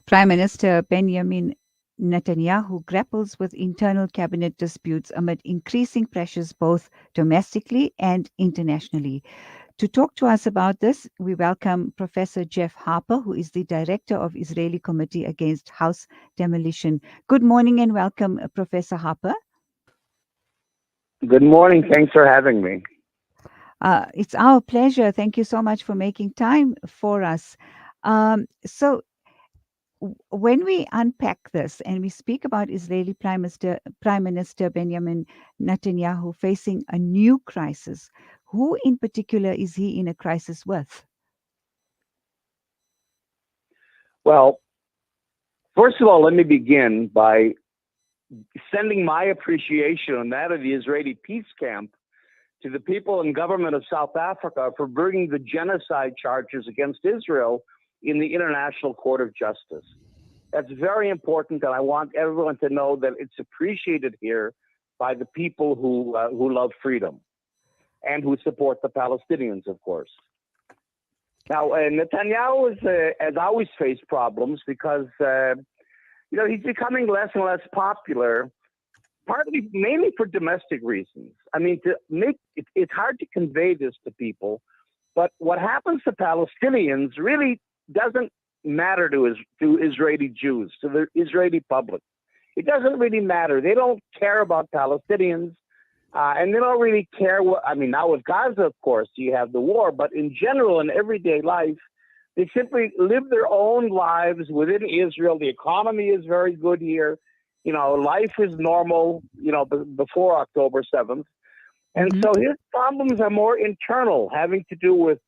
Prime Minister Benjamin Netanyahu grapples with internal cabinet disputes amid increasing pressures both domestically and internationally. To talk to us about this, we welcome Professor Jeff Harper, who is the director of Israeli Committee Against House Demolition. Good morning and welcome, Professor Harper. Good morning. Thanks for having me. It's our pleasure. Thank you so much for making time for us. When we unpack this and we speak about Israeli Prime Minister Benjamin Netanyahu facing a new crisis, who in particular is he in a crisis with? Well, first of all, let me begin by sending my appreciation and that of the Israeli peace camp to the people and government of South Africa for bringing the genocide charges against Israel in the International Court of Justice. That's very important, and I want everyone to know that it's appreciated here by the people who love freedom and who support the Palestinians, of course. Now, Netanyahu has always faced problems because he's becoming less and less popular, partly, mainly for domestic reasons. I mean, it's hard to convey this to people, but what happens to Palestinians really doesn't matter to Israeli Jews, to the Israeli public. It doesn't really matter. They don't care about Palestinians, and they don't really care now with Gaza, of course, you have the war, but in general, in everyday life, they simply live their own lives within Israel. The economy is very good here. Life is normal, before October 7th. And so his problems are more internal, having to do with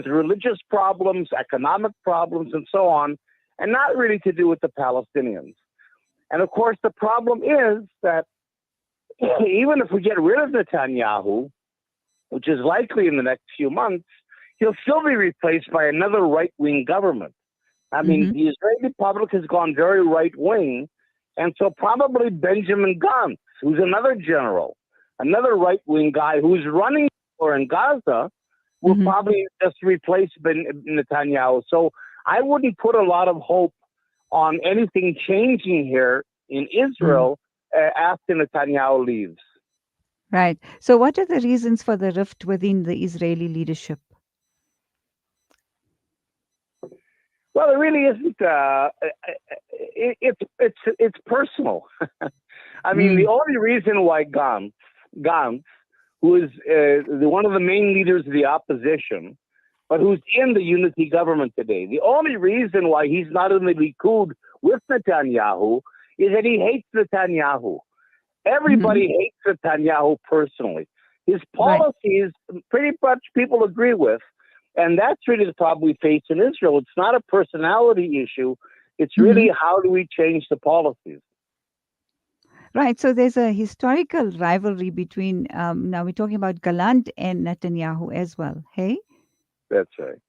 religious problems, economic problems, and so on, and not really to do with the Palestinians. And of course, the problem is that even if we get rid of Netanyahu, which is likely in the next few months, he'll still be replaced by another right-wing government. I mean, the Israeli public has gone very right-wing, and so probably Benjamin Gantz, who's another general, another right-wing guy who's running for in Gaza, will probably just replace Netanyahu. So I wouldn't put a lot of hope on anything changing here in Israel after Netanyahu leaves. Right. So what are the reasons for the rift within the Israeli leadership? Well, it really isn't. It's personal. I mean, the only reason why Gantz, who is one of the main leaders of the opposition, but who's in the unity government today, the only reason why he's not in the Likud with Netanyahu is that he hates Netanyahu. Everybody hates Netanyahu personally. His policies, pretty much people agree with. And that's really the problem we face in Israel. It's not a personality issue. It's really how do we change the policies? Right. So there's a historical rivalry between, now we're talking about Gallant and Netanyahu as well. Hey? That's right.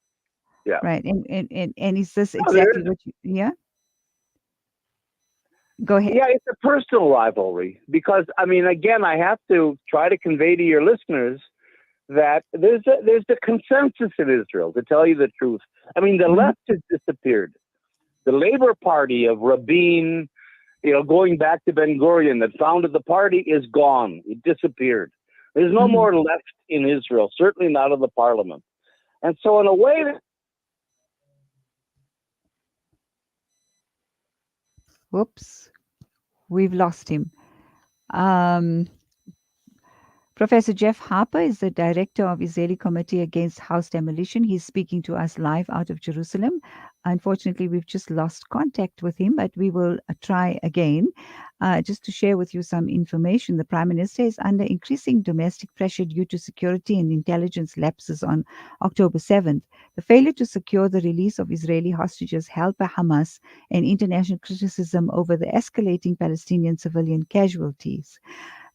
Yeah. Right. And is this exactly what you, yeah? Go ahead. Yeah, it's a personal rivalry because, I mean, again, I have to try to convey to your listeners that there's a consensus in Israel, to tell you the truth. I mean, the left has disappeared. The Labor Party of Rabin, going back to Ben Gurion that founded the party is gone. It disappeared. There's no more left in Israel, certainly not in the parliament. And so in a way, Whoops, we've lost him. Professor Jeff Harper is the director of Israeli Committee Against House Demolition. He's speaking to us live out of Jerusalem. Unfortunately, we've just lost contact with him, but we will try again. Just to share with you some information, the Prime Minister is under increasing domestic pressure due to security and intelligence lapses on October 7th. The failure to secure the release of Israeli hostages held by Hamas and international criticism over the escalating Palestinian civilian casualties.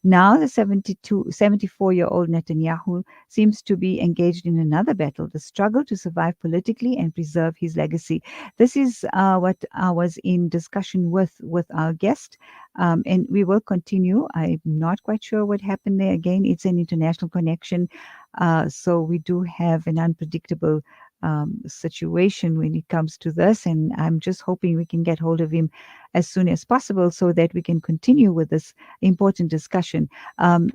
Now, the 74-year-old Netanyahu seems to be engaged in another battle, the struggle to survive politically and preserve his legacy. This is what I was in discussion with our guest, and we will continue. I'm not quite sure what happened there. Again, it's an international connection, so we do have an unpredictable situation when it comes to this. And I'm just hoping we can get hold of him as soon as possible so that we can continue with this important discussion.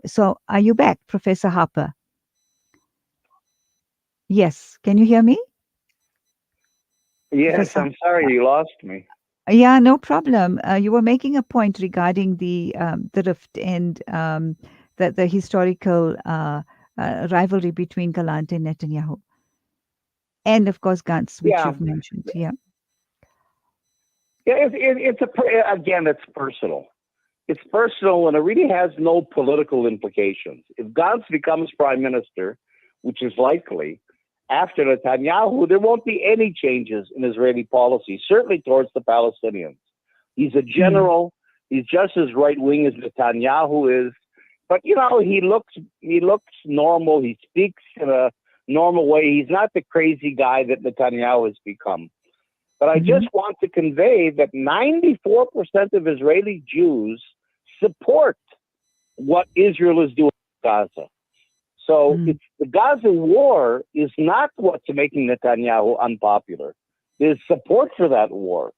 So, are you back, Professor Harper? Yes. Can you hear me, Yes, Professor? I'm sorry you lost me. Yeah, no problem. You were making a point regarding the rift and the historical rivalry between Gallant and Netanyahu, and of course Gantz, which Yeah, you've mentioned. Yeah. yeah. Again, it's personal. It's personal, and it really has no political implications. If Gantz becomes prime minister, which is likely, after Netanyahu, there won't be any changes in Israeli policy, certainly towards the Palestinians. He's a Mm, general. He's just as right wing as Netanyahu is, but he looks normal. He speaks in a normal way. He's not the crazy guy that Netanyahu has become. But I mhm, just want to convey that 94% of Israeli Jews support what Israel is doing in Gaza. So mm, it's the Gaza war is not what's making Netanyahu unpopular. There's support for that war.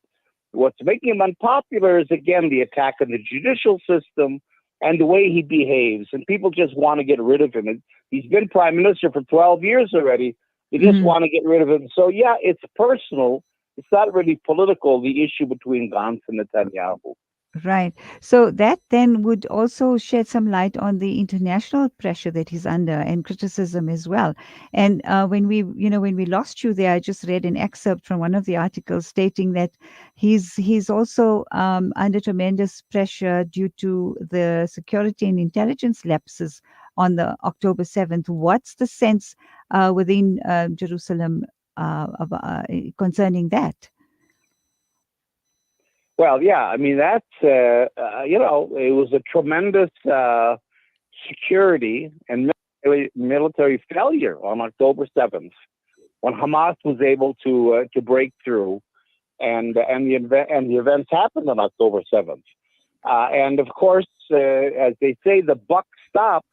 What's making him unpopular is again the attack on the judicial system and the way he behaves. And people just want to get rid of him. And he's been prime minister for 12 years already. They just mhm. want to get rid of him. So yeah, it's personal. It's not really political, the issue between Gantz and Netanyahu. Right. So that then would also shed some light on the international pressure that he's under and criticism as well. And when we lost you there, I just read an excerpt from one of the articles stating that he's also under tremendous pressure due to the security and intelligence lapses on the October 7th. What's the sense within Jerusalem concerning that? Well, yeah, I mean, it was a tremendous security and military failure on October 7th when Hamas was able to break through and the events happened on October 7th. And of course, as they say, the buck stops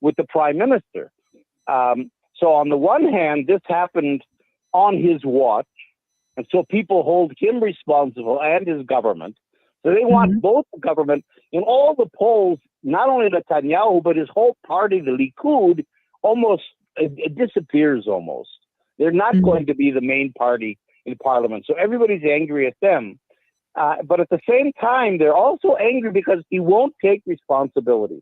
with the prime minister. So on the one hand, this happened on his watch, and so people hold him responsible and his government. So they want Mhm, both the government in all the polls, not only Netanyahu, but his whole party, the Likud, almost it disappears almost. They're not mhm, going to be the main party in parliament. So everybody's angry at them. But at the same time, they're also angry because he won't take responsibility.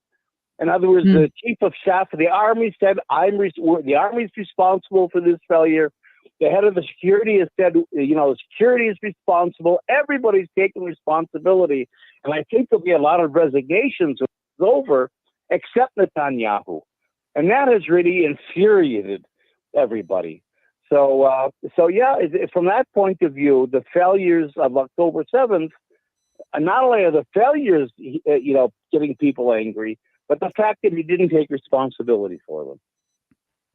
In other words, mm, the chief of staff of the army said, the army's responsible for this failure. The head of the security has said, security is responsible. Everybody's taking responsibility. And I think there'll be a lot of resignations when it's over, except Netanyahu. And that has really infuriated everybody. So yeah, from that point of view, the failures of October 7th, not only are the failures, getting people angry, but the fact that he didn't take responsibility for them.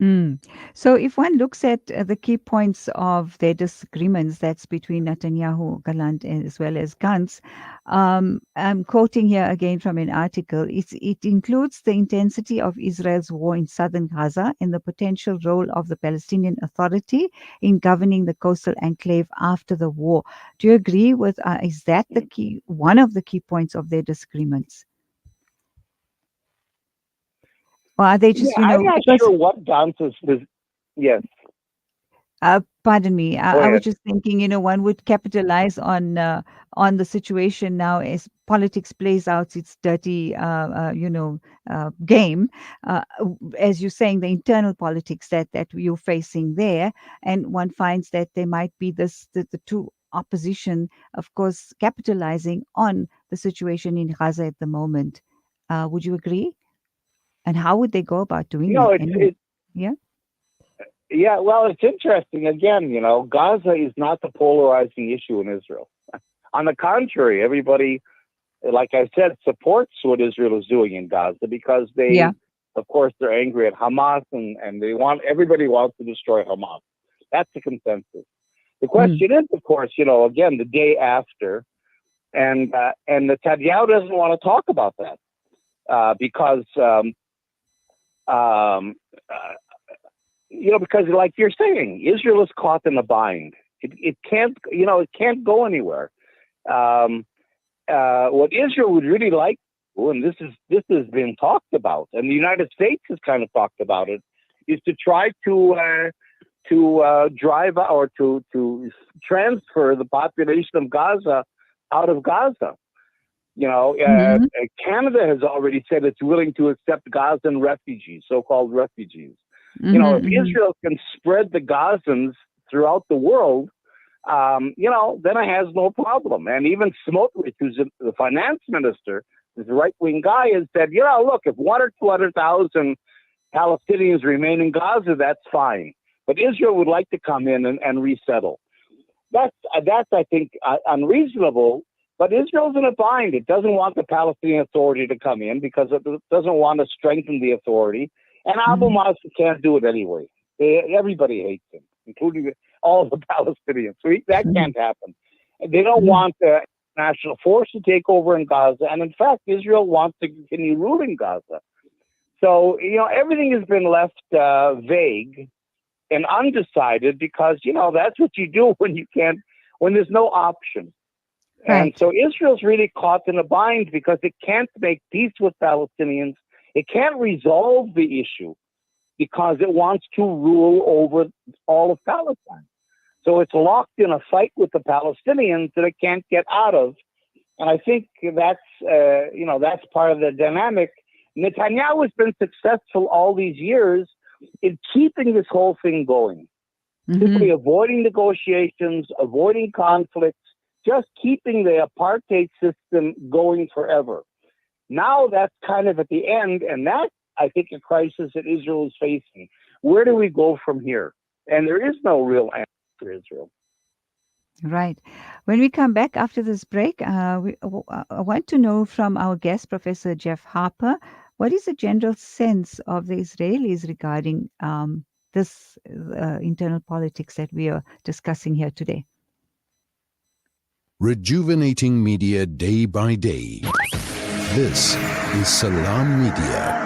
mm. So, if one looks at the key points of their disagreements, that's between Netanyahu, Gallant, as well as Gantz. I'm quoting here again from an article. It includes the intensity of Israel's war in southern Gaza and the potential role of the Palestinian Authority in governing the coastal enclave after the war. Do you agree with? Is that the key? One of the key points of their disagreements, or are they just Yeah, I'm not because sure what Dance's was. Yes, Pardon me. go I was ahead. just thinking, one would capitalize on the situation now as politics plays out its dirty, game. As you're saying, the internal politics that you're facing there, and one finds that there might be the two opposition, of course, capitalizing on the situation in Gaza at the moment. Would you agree? And how would they go about doing No, it it's anyway? it. Yeah. Yeah, well, it's interesting. Again, Gaza is not the polarizing issue in Israel. On the contrary, everybody, like I said, supports what Israel is doing in Gaza because Yeah. of course, they're angry at Hamas and everybody wants to destroy Hamas. That's the consensus. The Mm. question is, of course, again, the day after, and Netanyahu doesn't want to talk about that because um, uh, because like you're saying, Israel is caught in a bind. It can't, it can't go anywhere. What Israel would really like, and this has been talked about, and the United States has kind of talked about it, is to try to drive or to transfer the population of Gaza out of Gaza. Canada has already said it's willing to accept Gazan refugees, so-called refugees. If Israel can spread the Gazans throughout the world, then it has no problem. And even Smotrich, who's the finance minister, is a right-wing guy, has said, look, if 100 or 200,000 Palestinians remain in Gaza, that's fine. But Israel would like to come in and resettle. That's I think, unreasonable. But Israel's in a bind. It doesn't want the Palestinian Authority to come in because it doesn't want to strengthen the authority. And Abu Mazen can't do it anyway. Everybody hates him, including all the Palestinians. So that can't happen. They don't want the national force to take over in Gaza. And in fact, Israel wants to continue ruling Gaza. So, everything has been left vague and undecided because, that's what you do when there's no option. Right. And so Israel's really caught in a bind because it can't make peace with Palestinians. It can't resolve the issue because it wants to rule over all of Palestine. So it's locked in a fight with the Palestinians that it can't get out of. And I think that's part of the dynamic. Netanyahu has been successful all these years in keeping this whole thing going, simply avoiding negotiations, avoiding conflicts, just keeping the apartheid system going forever. Now that's kind of at the end, and that's, I think, a crisis that Israel is facing. Where do we go from here? And there is no real answer for Israel. Right. When we come back after this break, I want to know from our guest, Professor Jeff Harper, what is the general sense of the Israelis regarding this internal politics that we are discussing here today? Rejuvenating media day by day. This is Salam Media.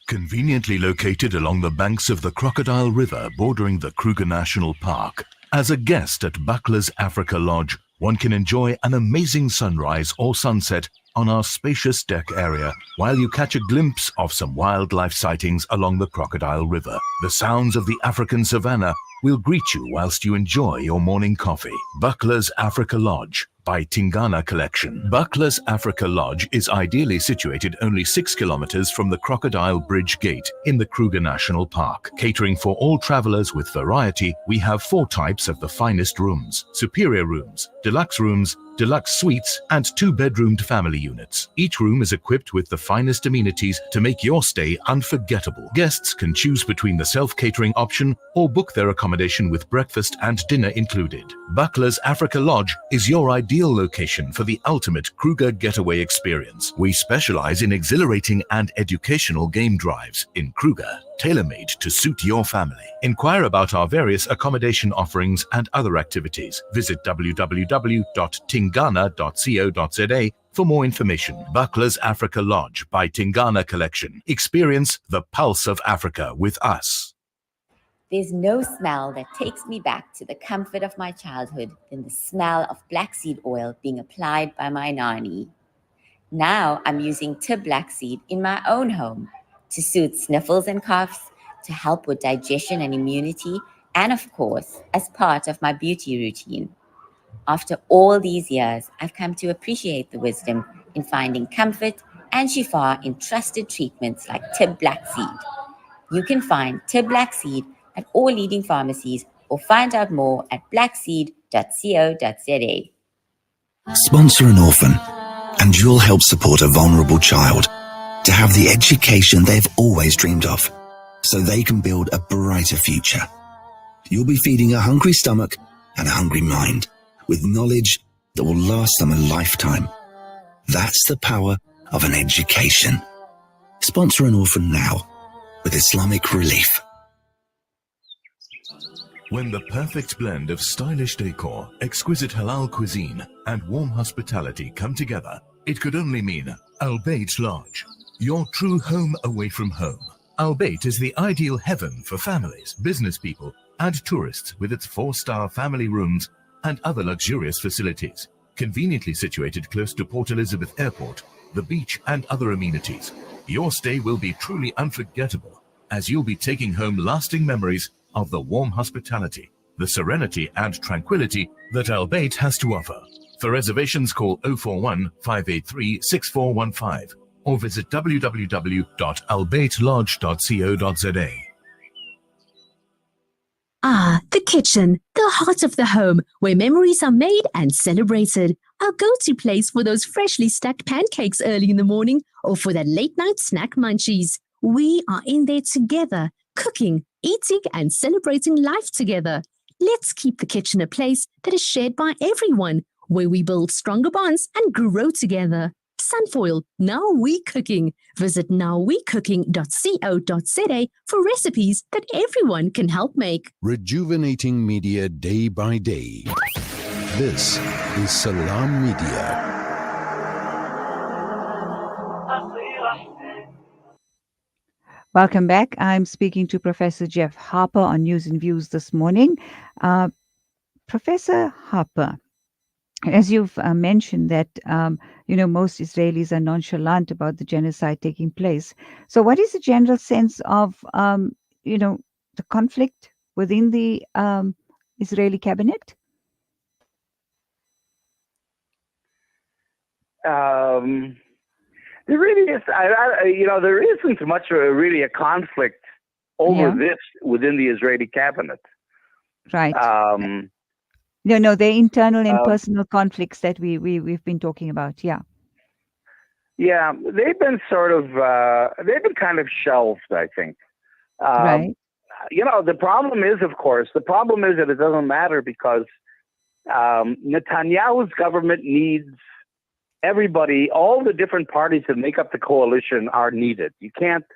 Conveniently located along the banks of the Crocodile River bordering the Kruger National Park, as a guest at Buckler's Africa Lodge, one can enjoy an amazing sunrise or sunset on our spacious deck area while you catch a glimpse of some wildlife sightings along the Crocodile River. The sounds of the African savanna will greet you whilst you enjoy your morning coffee. Buckler's Africa Lodge by Tingana Collection. Buckler's Africa Lodge is ideally situated only 6 kilometers from the Crocodile Bridge Gate in the Kruger National Park. Catering for all travelers with variety, we have 4 types of the finest rooms: superior rooms, deluxe suites, and 2-bedroomed family units. Each room is equipped with the finest amenities to make your stay unforgettable. Guests can choose between the self-catering option or book their accommodation with breakfast and dinner included. Buckler's Africa Lodge is your ideal location for the ultimate Kruger getaway experience. We specialize in exhilarating and educational game drives in Kruger, tailor-made to suit your family. Inquire about our various accommodation offerings and other activities. Visit www.tingana.co.za for more information. Buckler's Africa Lodge by Tingana Collection. Experience the pulse of Africa with us. There's no smell that takes me back to the comfort of my childhood than the smell of blackseed oil being applied by my nanny. Now I'm using Tib Blackseed in my own home to soothe sniffles and coughs, to help with digestion and immunity, and of course, as part of my beauty routine. After all these years, I've come to appreciate the wisdom in finding comfort and shifa in trusted treatments like Tib Blackseed. You can find Tib Blackseed at all leading pharmacies or find out more at blackseed.co.za. Sponsor an orphan and you'll help support a vulnerable child to have the education they've always dreamed of so they can build a brighter future. You'll be feeding a hungry stomach and a hungry mind with knowledge that will last them a lifetime. That's the power of an education. Sponsor an orphan now with Islamic Relief. When the perfect blend of stylish decor, exquisite halal cuisine, and warm hospitality come together, it could only mean Al Beit Lodge, your true home away from home. Al Beit is the ideal heaven for families, business people, and tourists with its 4-star family rooms and other luxurious facilities. Conveniently situated close to Port Elizabeth Airport, the beach, and other amenities. Your stay will be truly unforgettable, as you'll be taking home lasting memories of the warm hospitality, the serenity and tranquility that Al Beit has to offer. For reservations, call 041 583 6415 or visit www.albeitlodge.co.za. Ah, the kitchen, the heart of the home, where memories are made and celebrated. Our go-to place for those freshly stacked pancakes early in the morning or for that late-night snack munchies. We are in there together, cooking, eating, and celebrating life together. Let's keep the kitchen a place that is shared by everyone, where we build stronger bonds and grow together. Sunfoil, Now We Cooking. Visit nowwecooking.co.za for recipes that everyone can help make. Rejuvenating media day by day. This is Salam Media. Welcome back. I'm speaking to Professor Jeff Harper on News and Views this morning. Professor Harper, as you've mentioned that, most Israelis are nonchalant about the genocide taking place. So what is the general sense of, the conflict within the Israeli cabinet? There really is, there isn't much really a conflict over this within the Israeli cabinet. Right. No, they're internal and personal conflicts that we've been talking about. Yeah. Yeah, they've been kind of shelved, I think. Right. The problem is that it doesn't matter because Netanyahu's government needs everybody, all the different parties that make up the coalition are needed. You can't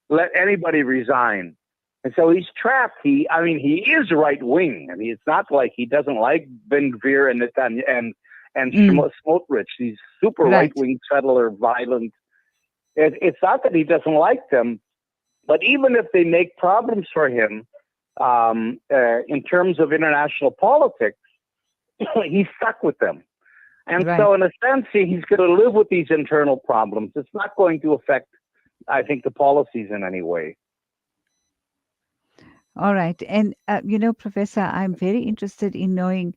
let anybody resign. And so he's trapped. He is right wing. I mean, it's not like he doesn't like Ben Gvir and Netanyahu and Smotrich, these super right wing settler violent. It's not that he doesn't like them, but even if they make problems for him in terms of international politics, he's stuck with them. And so in a sense, he's going to live with these internal problems. It's not going to affect, I think, the policies in any way. All right. And, Professor, I'm very interested in knowing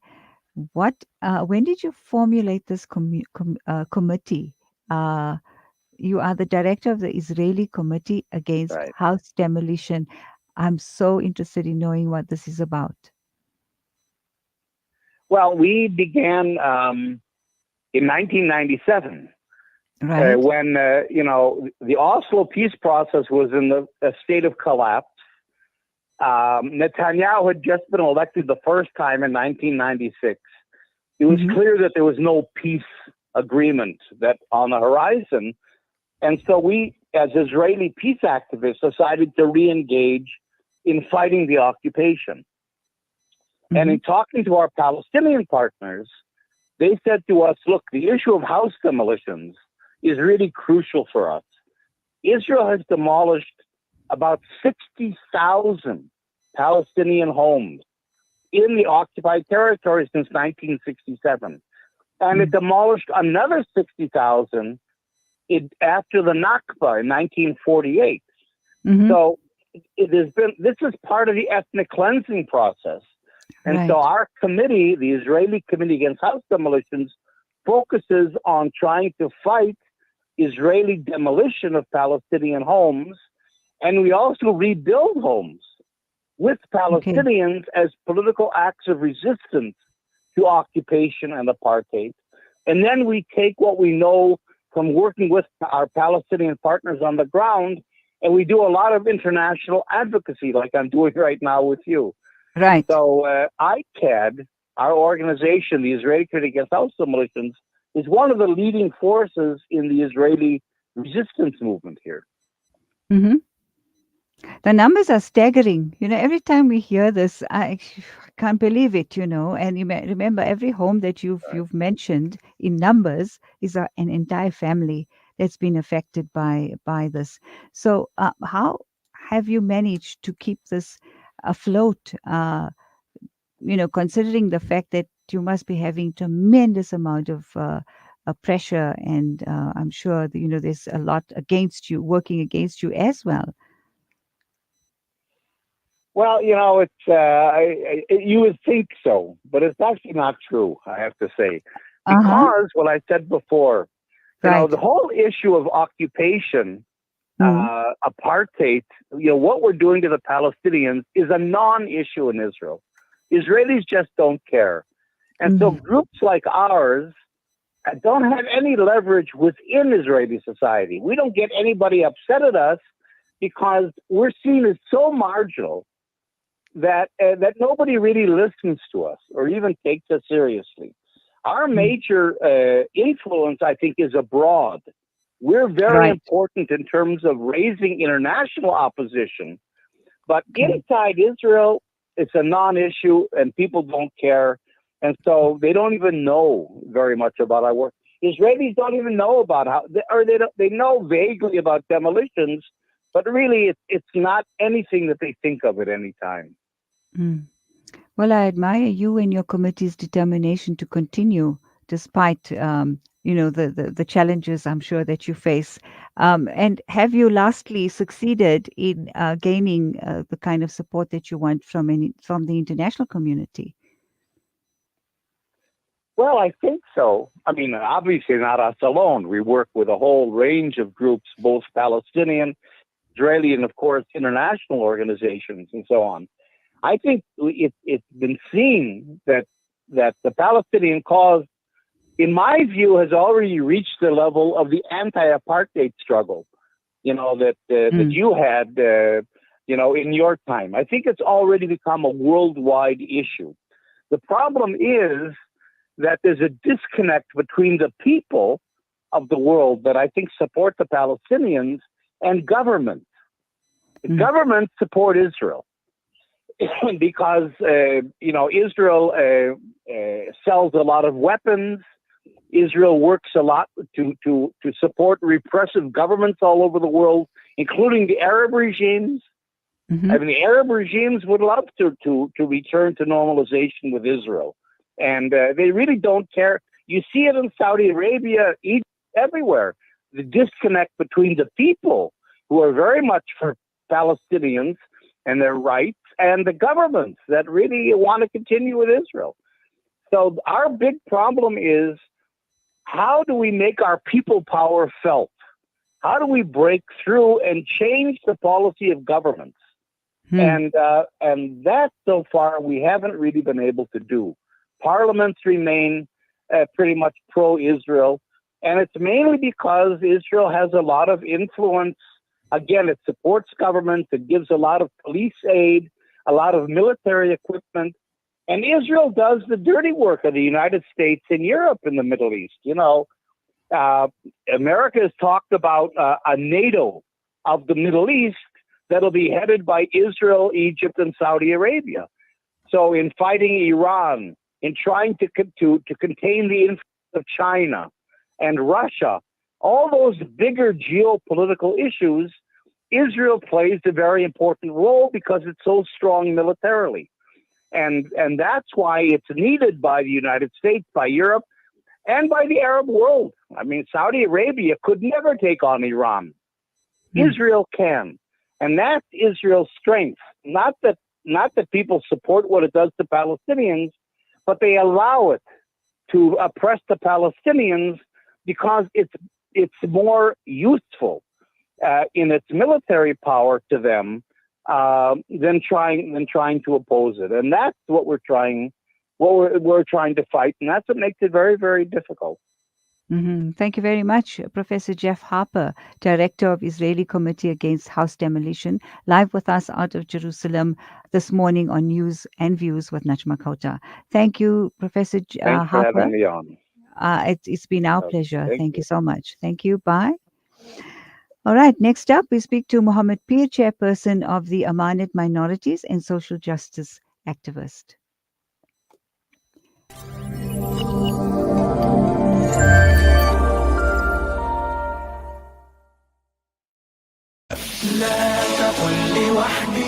when did you formulate this committee? You are the director of the Israeli Committee Against House Demolition. I'm so interested in knowing what this is about. Well, we began in 1997, when the Oslo peace process was in a state of collapse. Netanyahu had just been elected the first time in 1996. It was clear that there was no peace agreement that on the horizon, and so we, as Israeli peace activists, decided to re-engage in fighting the occupation. And in talking to our Palestinian partners, they said to us, look, the issue of house demolitions is really crucial for us. Israel has demolished about 60,000 Palestinian homes in the occupied territory since 1967. And it demolished another 60,000 after the Nakba in 1948. So this is part of the ethnic cleansing process. And so our committee, the Israeli Committee Against House Demolitions, focuses on trying to fight Israeli demolition of Palestinian homes. And we also rebuild homes with Palestinians as political acts of resistance to occupation and apartheid. And then we take what we know from working with our Palestinian partners on the ground, and we do a lot of international advocacy like I'm doing right now with you. Right. So ICAD, our organization, the Israeli Committee Against House Demolitions, is one of the leading forces in the Israeli resistance movement here. The numbers are staggering. Every time we hear this, I can't believe it, And you may remember every home that you've mentioned in numbers is an entire family that's been affected by this. So, how have you managed to keep this afloat? Considering the fact that you must be having tremendous amount of pressure, and I'm sure that, there's a lot against you, working against you as well. Well, it's you would think so, but it's actually not true. I have to say, because what I said before, Right. the whole issue of occupation, Mm. apartheid, what we're doing to the Palestinians is a non-issue in Israel. Israelis just don't care, and so groups like ours don't have any leverage within Israeli society. We don't get anybody upset at us because we're seen as so marginal that nobody really listens to us or even takes us seriously. Our major influence, I think, is abroad. We're very important in terms of raising international opposition, but inside Israel, it's a non-issue and people don't care. And so they don't even know very much about our work. Israelis don't even know about they know vaguely about demolitions, but really it's not anything that they think of at any time. Mm. Well, I admire you and your committee's determination to continue despite, the challenges I'm sure that you face. And have you lastly succeeded in gaining the kind of support that you want from the international community? Well, I think so. I mean, obviously not us alone. We work with a whole range of groups, both Palestinian, Israeli, and of course, international organizations and so on. I think it's been seen that the Palestinian cause, in my view, has already reached the level of the anti-apartheid struggle, that you had, in your time. I think it's already become a worldwide issue. The problem is that there's a disconnect between the people of the world that I think support the Palestinians and governments. Governments support Israel because, Israel sells a lot of weapons. Israel works a lot to support repressive governments all over the world, including the Arab regimes. I mean, the Arab regimes would love to return to normalization with Israel. And they really don't care. You see it in Saudi Arabia, Egypt, everywhere. The disconnect between the people who are very much for Palestinians and their rights and the governments that really want to continue with Israel. So our big problem is, how do we make our people power felt? How do we break through and change the policy of governments? And that so far we haven't really been able to do. Parliaments remain pretty much pro-Israel, and it's mainly because Israel has a lot of influence. Again, it supports governments, it gives a lot of police aid, a lot of military equipment, and Israel does the dirty work of the United States and Europe in the Middle East. America has talked about a NATO of the Middle East that'll be headed by Israel, Egypt, and Saudi Arabia. So in fighting Iran, in trying to contain the influence of China and Russia, all those bigger geopolitical issues, Israel plays a very important role because it's so strong militarily. And that's why it's needed by the United States, by Europe, and by the Arab world. I mean, Saudi Arabia could never take on Iran. Israel can. And that's Israel's strength. Not that people support what it does to Palestinians, but they allow it to oppress the Palestinians because it's more useful in its military power to them than trying to oppose it. And that's what we're trying to fight, and that's what makes it very, very difficult. Thank you very much, Professor Jeff Harper, Director of Israeli Committee Against House Demolition, live with us out of Jerusalem this morning on News and Views with Najma Khota. Thank you, Professor Thanks Harper. for having me on. It's been our pleasure. Thank you you so much. Thank you. Bye. All right. Next up, we speak to Mohammed Pir, Chairperson of the Amanat Minorities and Social Justice Activist. لا تقل لوحدي